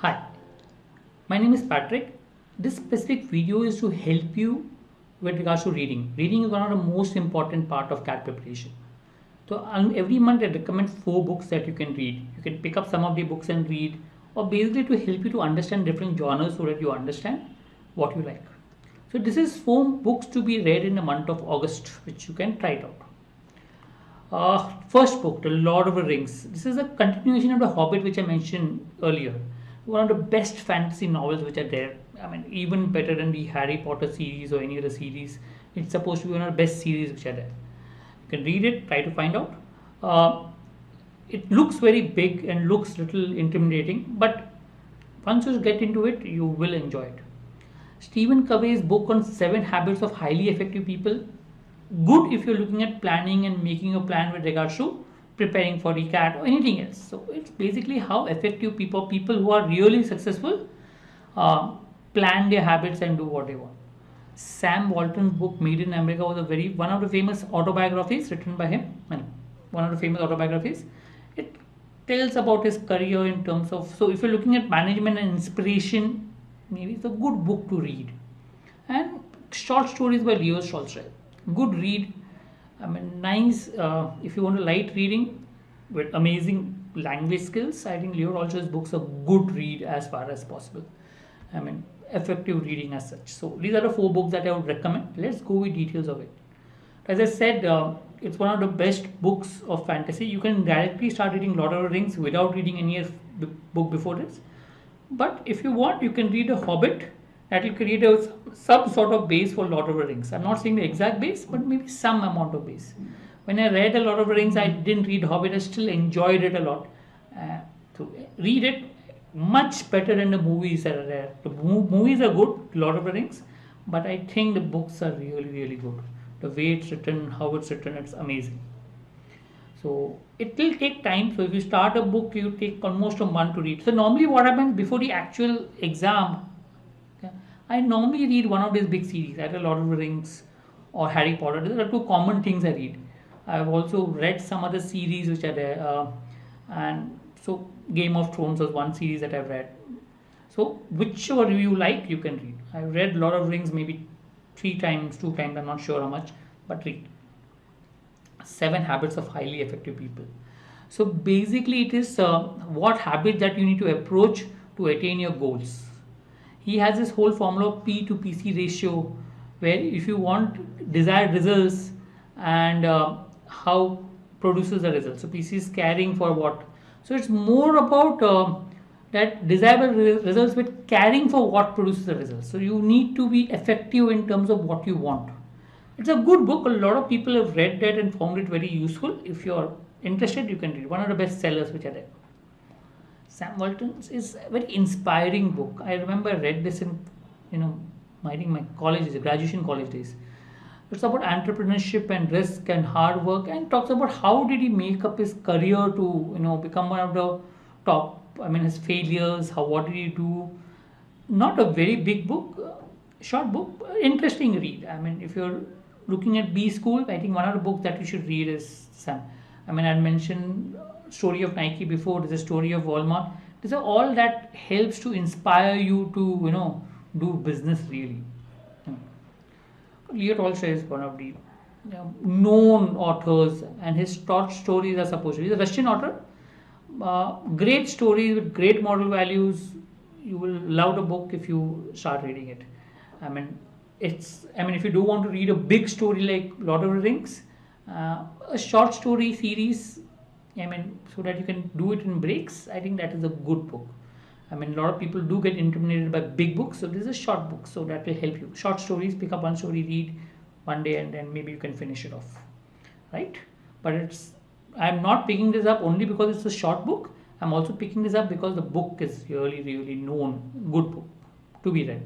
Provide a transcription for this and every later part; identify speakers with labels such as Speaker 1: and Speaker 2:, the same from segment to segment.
Speaker 1: Hi, my name is Patrick. This specific video is to help you with regards to reading. Reading is one of the most important part of CAT preparation. So every month I recommend 4 books that you can read. You can pick up some of the books and read, or basically to help you to understand different genres so that you understand what you like. So this is 4 books to be read in the month of August, which you can try it out. First book, The Lord of the Rings. This is a continuation of The Hobbit, which I mentioned earlier. One of the best fantasy novels which are there. I mean, even better than the Harry Potter series or any other series. It's supposed to be one of the best series which are there. You can read it, try to find out. Uh, it looks very big and looks little intimidating, but once you get into it, you will enjoy it. Stephen Covey's book on 7 habits of highly effective people, good if you're looking at planning and making a plan with regards to preparing for the cat or anything else. So it's basically how effective people who are really successful uh, plan their habits and do what they want. Sam Walton's book Made in America was a very one of the famous autobiographies written by him. Well, one of the famous autobiographies. It tells about his career in terms of, so if you're looking at management and inspiration, maybe it's a good book to read. And short stories by Leo Tolstoy, good read. I mean, nice if you want a light reading with amazing language skills. I think Leo Tolstoy's books are good read as far as possible. I mean, effective reading as such. So these are the 4 books that I would recommend. Let's go with details of it. As I said, it's one of the best books of fantasy. You can directly start reading Lord of the Rings without reading any book before this. But if you want, you can read a Hobbit. That will create some sort of base for Lord of the Rings. I'm not saying the exact base, but maybe some amount of base. When I read a Lord of the Rings, I didn't read Hobbit. I still enjoyed it a lot. To read it much better than the movies that are there. The movies are good, Lord of the Rings, but I think the books are really, really good. The way it's written, how it's written, it's amazing. So it will take time. So if you start a book, you take almost a month to read. So normally what happens before the actual exam, okay, I normally read one of these big series, either Lord of the Rings or Harry Potter. These are 2 common things I read. I've also read some other series which are there, and so Game of Thrones was one series that I've read. So whichever you like, you can read. I've read Lord of the Rings maybe 3 times, 2 times. I'm not sure how much, but read. 7 habits of highly effective people. So basically, it is what habit that you need to approach to attain your goals. He has this whole formula of P to PC ratio, where if you want desired results and how produces the result. So PC is carrying for what. So it's more about that desirable results with caring for what produces the results. So you need to be effective in terms of what you want. It's a good book. A lot of people have read that and found it very useful. If you're interested, you can read. One of the best sellers which are there. Sam Walton's is a very inspiring book. I remember I read this in, you know, I think my college days, graduation college days. It's about entrepreneurship and risk and hard work, and talks about how did he make up his career to, become one of the top. I mean, his failures. How what did he do? Not a very big book, short book, interesting read. I mean, if you're looking at B school, I think one of the books that you should read is Sam. I mean, I mentioned story of Nike before. There's a story of Walmart. These are all that helps to inspire you to do business really. Hmm. Leo Tolstoy is one of the known authors, and his short stories are supposed to be. He's a Russian author. Great stories with great moral values. You will love the book if you start reading it. I mean, if you do want to read a big story like Lord of the Rings, a short story series, I mean, so that you can do it in breaks, I think that is a good book. I mean, a lot of people do get intimidated by big books, so this is a short book, so that will help you. Short stories, pick up one story, read one day, and then maybe you can finish it off, right? But I'm not picking this up only because it's a short book. I'm also picking this up because the book is really, really known, good book to be read.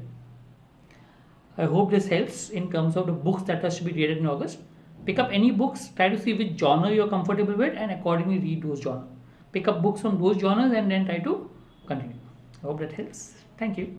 Speaker 1: I hope this helps in terms of the books that are to be read in August. Pick up any books, try to see which genre you're comfortable with, and accordingly read those genres. Pick up books from those genres and then try to continue. I hope that helps. Thank you.